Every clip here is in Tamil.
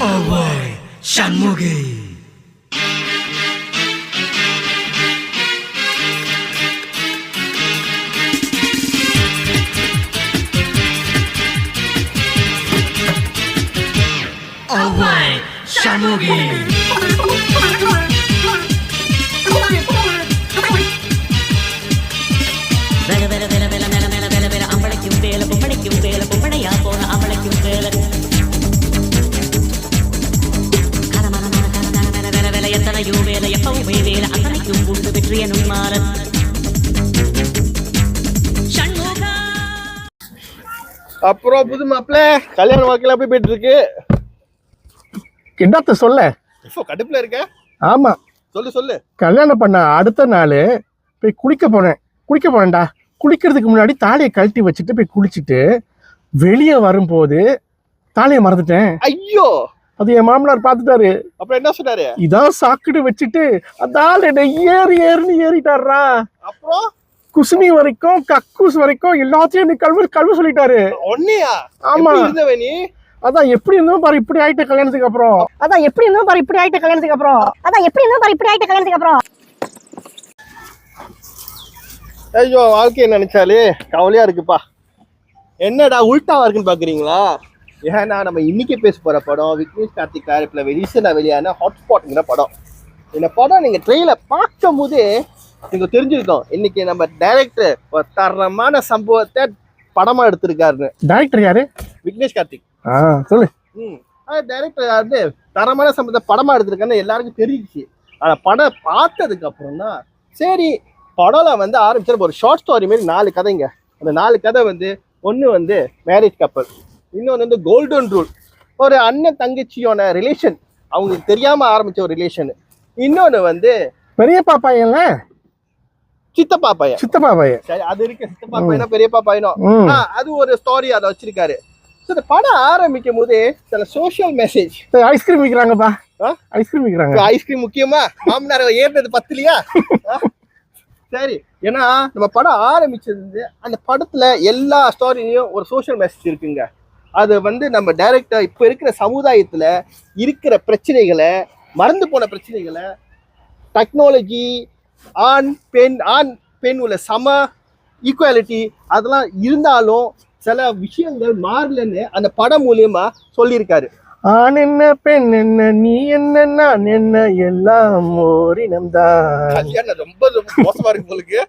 Away, Shanmugi. Away, Shanmugi. Vela vela vela vela vela vela vela vela ambalakum vela pummaniya pona ambalakum vela kalamana kana kana vela vela yattana yu vela yappavume vela akanikum gundu vetriyanum mala Shanmuga அப்புறம் புது மாப்பிள்ள கல்யாண வாழ்க்கையில போய் போயிட்டு இருக்கு. என்னத்த சொல்ல? இப்போ கடுப்புல இருக்க? ஆமா, சொல்லு. கல்யாணம் பண்ண அடுத்த நாள் போய் குளிக்க போனேன்டா. குளிக்கிறதுக்கு முன்னாடி தாலியை கழட்டி வச்சுட்டு போய் குளிச்சுட்டு வெளியே வரும்போது தாலியை மறந்துட்டேன். ஐயோ! அது என் மாமனார் பார்த்துட்டாரு. அப்புறம் என்ன சொன்னாரு? இதான் சாக்கிட்டு வச்சுட்டு அந்த ஆள் என்ன ஏறுன்னு ஏறிட்டாரா. அப்புறம் குசுமி வரைக்கும் கக்கூஸ் வரைக்கும் எல்லாத்தையும் நீ கழுவு சொல்லிட்டாரு. ஒன்னியா? ஆமா. இருந்தவ நீ? அதான் எப்படி இருந்தோம் பாரு இப்படி ஆயிட்ட கல்யாணத்துக்கு அப்புறம். ஐயோ, வாழ்க்கையை நினைச்சாலே கவலையா இருக்குப்பா. என்னடா உள்டாவா இருக்குன்னு பாக்குறீங்களா? ஏன்னா நம்ம இன்னைக்கு பேச போற படம் விக்னேஷ் கார்த்திக் தயாரிப்புல ரீசெண்டா வெளியான ஹாட்ஸ்பாட்ங்கிற படம். இந்த படம் நீங்க ட்ரெயிலர் பார்க்கும் போதே நீங்க தெரிஞ்சிருக்கோம் இன்னைக்கு நம்ம டைரக்டர் ஒரு தரமான சம்பவத்தை படமா எடுத்திருக்காருன்னு. டைரக்டர் யாரு? விக்னேஷ் கார்த்திக். சொல்லு. டைரக்டர் வந்து தரமான சம்பவத்தை படமா எடுத்திருக்காருன்னு எல்லாருக்கும் தெரிஞ்சிச்சு. ஆனா படம் பார்த்ததுக்கு அப்புறம் தான் சரி படம்ல வந்து ஆரம்பிச்சு ஒரு ஷார்ட் ஸ்டோரி மாதிரி 4 கதைங்க. அந்த 4 கதை வந்து ஒன்று வந்து மேரேஜ் கப்பல், இன்னொன்று வந்து கோல்டன் ரூல், ஒரு அண்ணன் தங்கச்சியோட ரிலேஷன், அவங்களுக்கு தெரியாம ஆரம்பிச்ச ஒரு ரிலேஷன், இன்னொன்று வந்து பெரியப்பா பையன்ல சித்தப்பா பையன். சரி, அது இருக்கு. சித்தப்பா பையனா பெரியப்பா பையனும் அது ஒரு ஸ்டோரி அதை வச்சிருக்காரு. இந்த படம் ஆரம்பிக்கும் போதே சில சோசியல் மெசேஜ். ஐஸ்கிரீம் விற்கிறாங்கப்பா. ஐஸ்கிரீம் முக்கியமா மாமனார் ஏறினது பத்துலையா? சரி, ஏன்னா நம்ம படம் ஆரம்பிச்சது அந்த படத்துல எல்லா ஸ்டோரிலையும் ஒரு சோசியல் மெசேஜ் இருக்குங்க. அது வந்து நம்ம டைரக்டர் இப்ப இருக்கிற சமுதாயத்துல இருக்கிற பிரச்சனைகளை, மறந்து போன பிரச்சனைகளை, டெக்னாலஜி, ஆண் பெண் உள்ள சம ஈக்குவாலிட்டி அதெல்லாம் இருந்தாலும் சில விஷயங்கள் மாறலன்னு அந்த படம் மூலியமா சொல்லியிருக்காரு. ஆண் என்ன பெண் என்ன நீ என்ன நான் என்ன எல்லாம் ஓரினம்தான். ரொம்ப மோசமா இருக்கு உங்களுக்கு.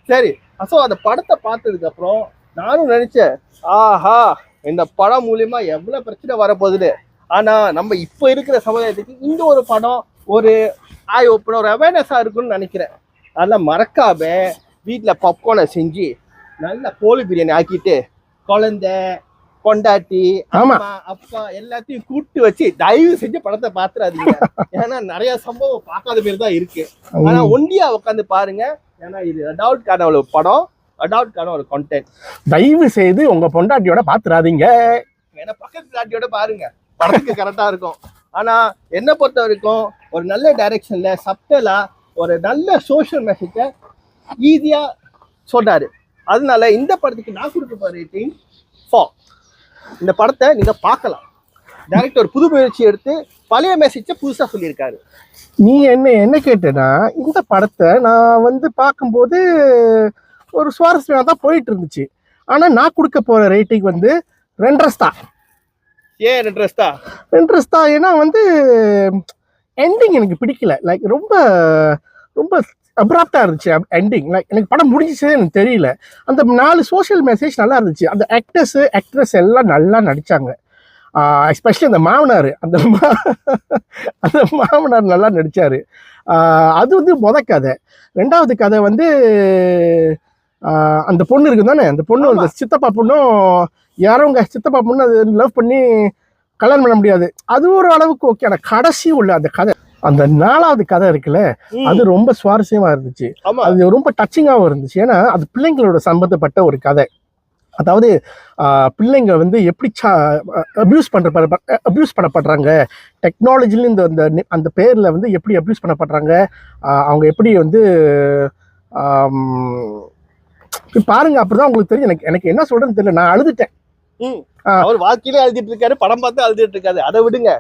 சரி, ஸோ அந்த படத்தை பார்த்ததுக்கு அப்புறம் நானும் நினைச்சேன், ஆஹா இந்த படம் மூலியமா எவ்வளவு பிரச்சனை வரப்போகுது. ஆனா நம்ம இப்ப இருக்கிற சமுதாயத்துக்கு இந்த ஒரு படம் ஒரு ஆய் ஓப்பன் ஒரு அவேர்னஸா இருக்குன்னு நினைக்கிறேன். அதெல்லாம் மறக்காம வீட்டுல பாப்கார்னை செஞ்சு நல்லா கோழி பிரியாணி ஆக்கிட்டு குழந்தை கொண்டாட்டி அம்மா அப்பா எல்லாத்தையும் கூப்பிட்டு வச்சு தயவு செஞ்சு படத்தை பாத்துறாதீங்க. ஏன்னா நிறைய சம்பவம் பார்க்காத மாரி தான் இருக்கு. ஆனா ஒண்டியா உட்காந்து பாருங்க. ஏன்னா இது அடல்ட்கான ஒரு படம், அடல்ட்கான ஒரு கண்டென்ட். தயவு செய்து உங்க பொண்டாட்டியோட பாத்துறாதீங்க. ஏன்னா பக்கத்து பொண்டாட்டியோட பாருங்க, படத்துக்கு கரெக்டா இருக்கும். ஆனா என்ன பொறுத்த வரைக்கும் ஒரு நல்ல டைரக்ஷன்ல சப்டலா ஒரு நல்ல சோஷியல் மெசேஜை ஈஸியா சொல்றாரு. அதனால இந்த படத்துக்கு நான் கொடுக்க போற ரேட்டிங் 4. இந்த படத்தை நீங்க பார்க்கலாம். டைரக்டர் ஒரு புது முயற்சி எடுத்து பழைய மெசேஜை புதுசா சொல்லியிருக்காரு. நீ என்ன கேட்டேன்னா, இந்த படத்தை நான் வந்து பார்க்கும்போது ஒரு சுவாரஸ்யமாக தான் போயிட்டு இருந்துச்சு. ஆனா நான் கொடுக்க போற ரேட்டிங் வந்து 2.5 ஸ்டார். ஏன் 2.5 ஸ்டார்? ஏன்னா வந்து எண்டிங் எனக்கு பிடிக்கல. லைக் ரொம்ப ரொம்ப அப்ராப்டா இருந்துச்சு எண்டிங். லைக் எனக்கு படம் முடிஞ்சிச்சே எனக்கு தெரியல. அந்த 4 சோஷியல் மெசேஜ் நல்லா இருந்துச்சு. அந்த ஆக்ட்ரஸ் எல்லாம் நல்லா நடிச்சாங்க. எஸ்பெஷலி அந்த மாமனார் நல்லா நடிச்சாரு. அது வந்து கதை. 2வது கதை வந்து அந்த பொண்ணு இருக்கு தானே, அந்த பொண்ணு அந்த சித்தப்பா பொண்ணும் யாரோங்க சித்தப்பா பொண்ணு அது லவ் பண்ணி கல்யாணம் பண்ண முடியாது. அது ஒரு அளவுக்கு ஓகே. ஆனால் கடைசி உள்ள அந்த கதை, அந்த 4வது கதை இருக்குல்ல, அது ரொம்ப சுவாரஸ்யமா இருந்துச்சு. அது ரொம்ப டச்சிங்காகவும் இருந்துச்சு. ஏன்னா அது பிள்ளைங்களோட சம்பந்தப்பட்ட ஒரு கதை. அதாவது பிள்ளைங்க வந்து எப்படி அப்யூஸ் பண்ணப்படுறாங்க, டெக்னாலஜில இந்த அந்த பேர்ல வந்து எப்படி அப்யூஸ் பண்ணப்படுறாங்க, அவங்க எப்படி வந்து பாருங்க. அப்படிதான் உங்களுக்கு தெரியும். எனக்கு என்ன சொல்றதுன்னு தெரியல. நான் அழுதுட்டேன். அவர் வாழ்க்கையிலே அழுதிட்டு இருக்காரு, படம் பார்த்து அழுதிட்டு இருக்காரு, அதை விடுங்க.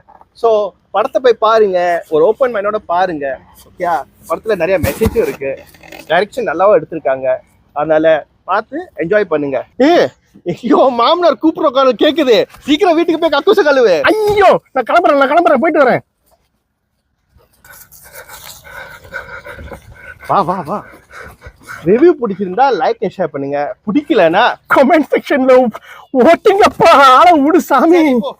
ஸோ படத்தை போய் பாருங்க, ஒரு ஓப்பன் மைண்டோட பாருங்க. ஓகே, படத்துல நிறைய மெசேஜும் இருக்கு, டைரக்ஷன் நல்லாவும் எடுத்திருக்காங்க. அதனால பார்த்து என்ஜாய் பண்ணுங்க. ஐயோ மாமனார் கூப்பிடுற கால் கேக்குது, சீக்கிரம் வீட்டுக்கு போய் கக்கூச கழுவு. ஐயோ நான் கிளம்புறேன் போயிட்டு வரேன். வா. ரிவ்யூ பிடிச்சிருந்தா லைக் ஷேர் பண்ணுங்க, பிடிக்கலனா கமெண்ட் செக்ஷன்ல ஓட்டிங்கப்பா, ஆள விடு சாமி. போ.